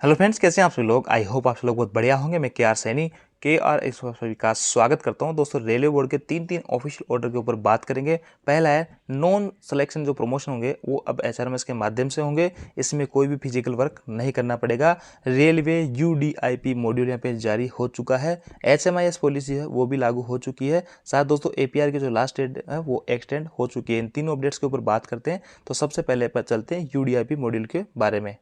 Hello friends, कैसे हैं आप सभी लोग। आई होप आप सभी लोग बहुत बढ़िया होंगे। मैं के आर सैनी सभी का स्वागत करता हूं। दोस्तों, रेलवे बोर्ड के तीन ऑफिशियल ऑर्डर के ऊपर बात करेंगे। पहला है नॉन सिलेक्शन जो प्रमोशन होंगे वो अब एचआरएमएस के माध्यम से होंगे। इसमें कोई भी फिजिकल वर्क नहीं करना पड़ेगा। रेलवे यूडीआईपी मॉड्यूल यहाँ पे जारी हो चुका है। एचएमआईएस पॉलिसी है वो भी लागू हो चुकी है। साथ दोस्तों एपीआर की जो लास्ट डेट है वो एक्सटेंड हो चुकी है। इन तीनों अपडेट्स के ऊपर बात करते हैं। तो सबसे पहले पर चलते हैं यूडीआईपी मॉड्यूल के बारे में।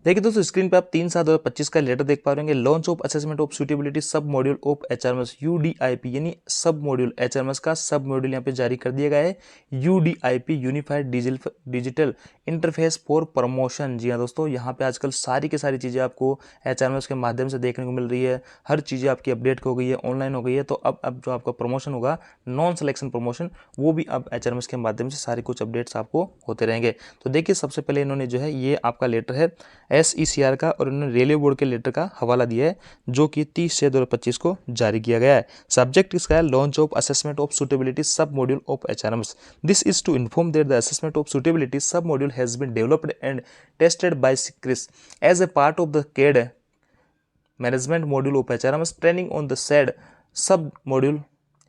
देखिए दोस्तों, स्क्रीन पे आप 3/7/2025 का लेटर देख पा रहे होंगे। Launch of assessment of suitability sub module of HRMS यूडीआईपी, यानी सब मॉड्यूल एचआरएमएस का सब मॉड्यूल यहाँ पे जारी कर दिया गया है। UDIP unified digital interface for promotion. जी हाँ दोस्तों, यहाँ पे आजकल सारी की सारी चीज़ें आपको एचआरएमएस के माध्यम से देखने को मिल रही है। हर चीज़ें आपकी अपडेट हो गई है, ऑनलाइन हो गई है। तो अब जो आपका प्रमोशन होगा, नॉन सिलेक्शन प्रमोशन, वो भी अब एचआरएमएस के माध्यम से सारी कुछ अपडेट्स आपको होते रहेंगे। तो देखिए, सबसे पहले इन्होंने जो है ये आपका लेटर है एसईसीआर का, और उन्होंने रेलवे बोर्ड के लेटर का हवाला दिया है जो कि 30/6/2025 को जारी किया गया है। सब्जेक्ट इसका है launch of assessment of suitability sub module of HRMS. This is to inform that the assessment of suitability sub module has been developed and tested by CRIS as a part of the cadre management module of HRMS training on the said sub module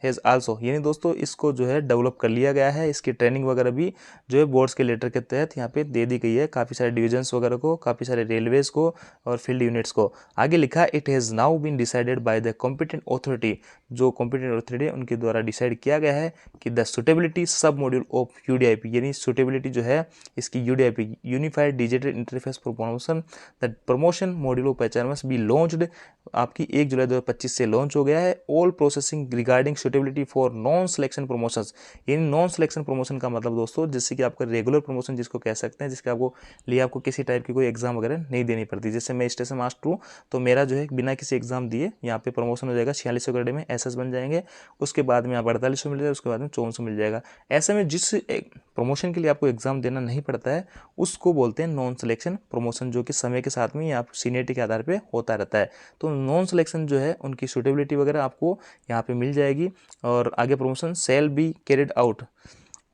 has also, यानी दोस्तों इसको जो है develop कर लिया गया है। इसकी ट्रेनिंग वगैरह भी जो है बोर्ड्स के लेटर के तहत यहाँ पे दे दी गई है काफ़ी सारे डिविजन्स वगैरह को, काफ़ी सारे रेलवेज को और फील्ड यूनिट्स को। आगे लिखा है it has now been decided by the competent authority, जो कॉम्पिटेंट अथॉरिटी उनके द्वारा डिसाइड किया गया है कि the suitability sub module of UDIP, यानी सुटेबिलिटी जो है इसकी UDIP unified digital interface for promotion, the promotion module of HRMS be launched, आपकी 1 जुलाई 2025 से लॉन्च हो गया है। All processing regarding suitability for non selection promotions, यानी नॉन सिलेक्शन प्रमोशन का मतलब दोस्तों जैसे कि आपका रेगुलर प्रमोशन जिसको कह सकते हैं, जिसके आपको किसी टाइप की कोई एग्जाम वगैरह नहीं देनी पड़ती। जैसे मैं स्टेशन मास्टर हूँ तो मेरा जो है बिना किसी एग्जाम दिए यहाँ पे प्रमोशन हो जाएगा। 4600 ग्रेड में एसएस बन जाएंगे, उसके बाद में आप 4800 मिल जाएगा, उसके बाद में 5400 मिल जाएगा। ऐसे में जिस प्रमोशन के लिए आपको एग्जाम देना नहीं पड़ता है उसको बोलते हैं नॉन सिलेक्शन प्रमोशन, जो कि समय के साथ में आप सीनियरिटी के आधार पर होता रहता है। तो नॉन सिलेक्शन जो है उनकी सुटेबिलिटी वगैरह आपको यहाँ पे मिल जाएगी। और आगे promotion shall be carried out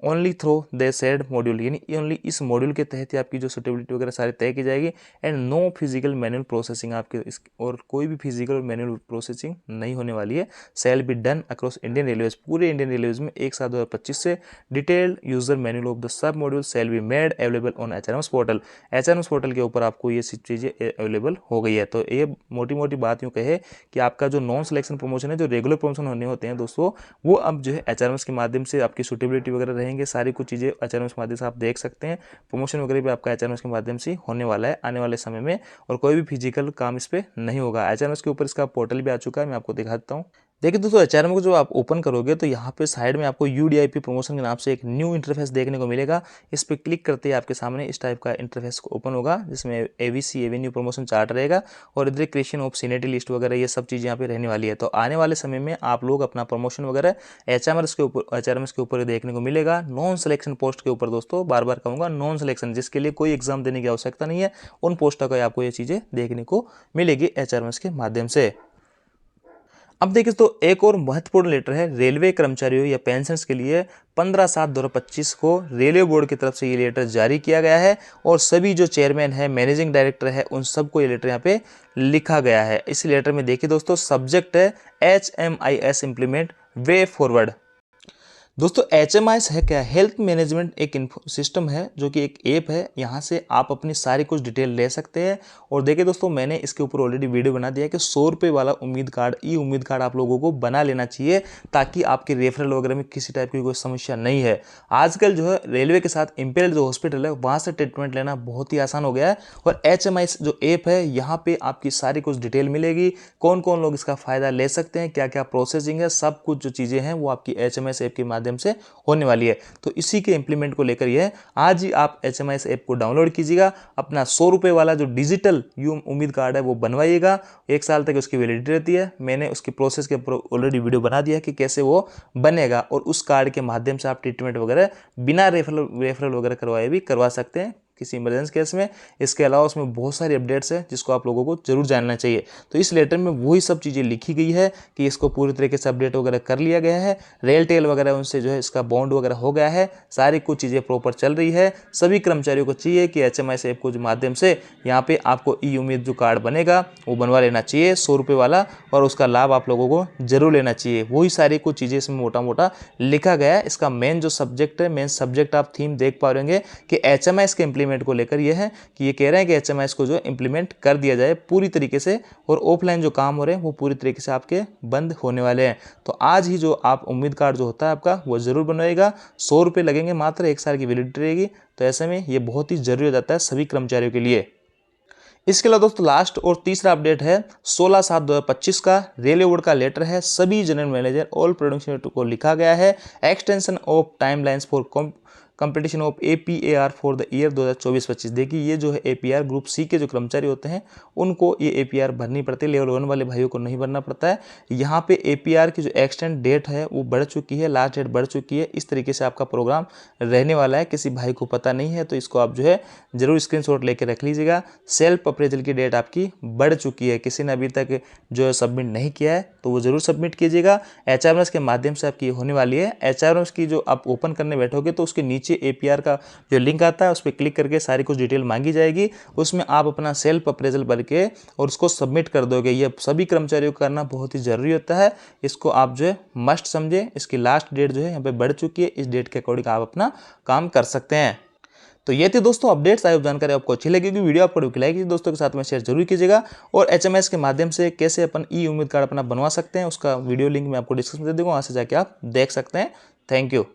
only through the said module, यानी ओनली इस मॉड्यूल के तहत ही आपकी जो सुटेबिलिटी वगैरह सारी तय की जाएगी। And no physical manual processing, आपके और कोई भी फिजिकल और मैनुअल प्रोसेसिंग नहीं होने वाली है। Shall be done across Indian railways, पूरे इंडियन रेलवेज में 1/7/2025 से detailed user manual of the sub module shall be made available on HRMS portal. HRMS portal के ऊपर आपको ये चीज़ें अवेलेबल हो गई है। तो ये मोटी मोटी बात यूँ कहे कि आपका जो नॉन सिलेक्शन प्रमोशन है, जो रेगुलर प्रमोशन होने होते हैं दोस्तों, वो अब जो है एचआरएमएस के माध्यम से आपकी सुटेबिलिटी वगैरह रहेंगे। सारी कुछ चीज़ें एचआरएमएस के माध्यम से आप देख सकते हैं। प्रमोशन वगैरह भी आपका एचआरएमएस के माध्यम से होने वाला है आने वाले समय में, और कोई भी फिजिकल काम इस पर नहीं होगा। एचआरएमएस के ऊपर इसका पोर्टल भी आ चुका है, मैं आपको दिखा देता हूँ। देखिए दोस्तों, एचआरएम को जो आप ओपन करोगे तो यहाँ पे साइड में आपको यूडीआईपी प्रमोशन के नाम से एक न्यू इंटरफेस देखने को मिलेगा। इस पर क्लिक करते ही आपके सामने इस टाइप का इंटरफेस ओपन होगा, जिसमें एवीसी एवेन्यू प्रमोशन चार्ट रहेगा और इधर क्रिएशन ऑफ सीनियरिटी लिस्ट वगैरह ये सब चीज़ें यहाँ पे रहने वाली है। तो आने वाले समय में आप लोग अपना प्रमोशन वगैरह एचआरएमएस के ऊपर देखने को मिलेगा। नॉन सिलेक्शन पोस्ट के ऊपर दोस्तों, बार बार कहूँगा नॉन सिलेक्शन, जिसके लिए कोई एग्जाम देने की आवश्यकता नहीं है, उन पोस्टों को आपको ये चीज़ें देखने को मिलेगी एचआरएमएस के माध्यम से। अब देखिए तो एक और महत्वपूर्ण लेटर है रेलवे कर्मचारियों या पेंशनर्स के लिए। 15/7/2025 को रेलवे बोर्ड की तरफ से ये लेटर जारी किया गया है, और सभी जो चेयरमैन है, मैनेजिंग डायरेक्टर है, उन सबको ये लेटर यहाँ पे लिखा गया है। इस लेटर में देखिए दोस्तों, सब्जेक्ट है HMIS इम्प्लीमेंट वे फॉरवर्ड। दोस्तों HMIS है क्या? हेल्थ मैनेजमेंट एक सिस्टम है, जो कि एक ऐप है। यहाँ से आप अपनी सारी कुछ डिटेल ले सकते हैं। और देखिए दोस्तों, मैंने इसके ऊपर ऑलरेडी वीडियो बना दिया है कि 100 रुपये वाला उम्मीद कार्ड, ई उम्मीद कार्ड आप लोगों को बना लेना चाहिए, ताकि आपके रेफरल वगैरह में किसी टाइप की कोई समस्या नहीं है। आजकल जो है रेलवे के साथ इम्पेरियल जो हॉस्पिटल है, वहाँ से ट्रीटमेंट लेना बहुत ही आसान हो गया है। और HMIS जो ऐप है, यहाँ पर आपकी सारी कुछ डिटेल मिलेगी, कौन कौन लोग इसका फ़ायदा ले सकते हैं, क्या क्या प्रोसेसिंग है, सब कुछ जो चीज़ें हैं वो आपकी HMIS ऐप के माध्यम से होने वाली है। तो इसी के इंप्लीमेंट को लेकर यह आज ही आप HMIS ऐप को डाउनलोड कीजिएगा। अपना 100 रुपये वाला जो डिजिटल उम्मीद कार्ड है वो बनवाइएगा। 1 साल तक उसकी वैलिडिटी रहती है। मैंने उसकी प्रोसेस के ऊपर ऑलरेडी वीडियो बना दिया है कि कैसे वो बनेगा, और उस कार्ड के माध्यम से आप ट्रीटमेंट वगैरह बिना रेफरल वगैरह करवाए भी करवा सकते हैं। किसी इमरजेंसी केस में। इसके अलावा उसमें बहुत सारी अपडेट्स है जिसको आप लोगों को जरूर जानना चाहिए। तो इस लेटर में वही सब चीज़ें लिखी गई है कि इसको पूरी तरीके से अपडेट वगैरह कर लिया गया है, रेल टेल वगैरह उनसे जो है इसका बॉन्ड वगैरह हो गया है, सारी कुछ चीज़ें प्रॉपर चल रही है। सभी कर्मचारियों को चाहिए कि HMIS ऐप के माध्यम से यहाँ पे आपको ई उम्मीद जो कार्ड बनेगा वो बनवा लेना चाहिए 100 रुपये वाला, और उसका लाभ आप लोगों को जरूर लेना चाहिए। वही सारी कुछ चीज़ें इसमें मोटा मोटा लिखा गया है। इसका मेन जो सब्जेक्ट है, मेन सब्जेक्ट आप थीम देख पा रहे होंगे कि HMIS के इम्प्लीमेंट को लेकर ये है कि ये कह रहे हैं कि HMIS को जो इम्प्लीमेंट कर दिया जाए पूरी तरीके से, और ऑफलाइन जो काम हो रहे हैं वो पूरी तरीके से आपके बंद होने वाले हैं। तो आज ही जो आप उम्मीद कार्ड जो होता है आपका वो जरूर बनवाएगा। 100 रुपये लगेंगे, मात्र 1 साल की वैलिडिटी रहेगी। तो ऐसे में ये बहुत ही जरूरी हो जाता है सभी कर्मचारियों के लिए। इसके अलावा दोस्तों लास्ट और तीसरा अपडेट है 16/7/2025 का रेलवे बोर्ड का लेटर है। सभी जनरल मैनेजर ऑल प्रोडक्शन को लिखा गया है extension of timelines for competition of APAR for the year 2024-25। देखिए ये जो है APR ग्रुप C के जो कर्मचारी होते हैं उनको ये APR भरनी पड़ती है, लेवल 1 वाले भाइयों को नहीं भरना पड़ता है। यहाँ पे APR की जो एक्सटेंड डेट है वो बढ़ चुकी है, लास्ट डेट बढ़ चुकी है। इस तरीके से आपका प्रोग्राम रहने वाला है, किसी भाई को पता नहीं है तो इसको आप जो है जरूर स्क्रीनशॉट लेके रख लीजिएगा। सेल्फ अप्रेजल की डेट आपकी बढ़ चुकी है, किसी ने अभी तक जो है सबमिट नहीं किया है तो वो जरूर सबमिट कीजिएगा। HRMS के माध्यम से आपकी होने वाली है। HRMS की जो आप ओपन करने बैठोगे तो उसके नीचे APR का जो लिंक आता है उस पर क्लिक करके सारी कुछ डिटेल मांगी जाएगी। उसमें आप अपना सेल्फ अप्रेजल भर के और उसको सबमिट कर दोगे। ये सभी कर्मचारियों को करना बहुत ही जरूरी होता है, इसको आप जो है मस्ट समझे। इसकी लास्ट डेट जो है यहाँ पे बढ़ चुकी है, इस डेट के अकॉर्डिंग आप अपना काम कर सकते हैं। तो ये थी दोस्तों अपडेट्स। आई होप जानकारी आपको अच्छी लगेगी। वीडियो आपको लाइक दोस्तों के साथ में शेयर जरूर कीजिएगा, और HMIS के माध्यम से कैसे अपन ई उम्मीद कार्ड अपना बनवा सकते हैं उसका वीडियो लिंक मैं आपको डिस्क्रिप्शन में दे दूंगा, वहाँ से जाके आप देख सकते हैं। Thank you.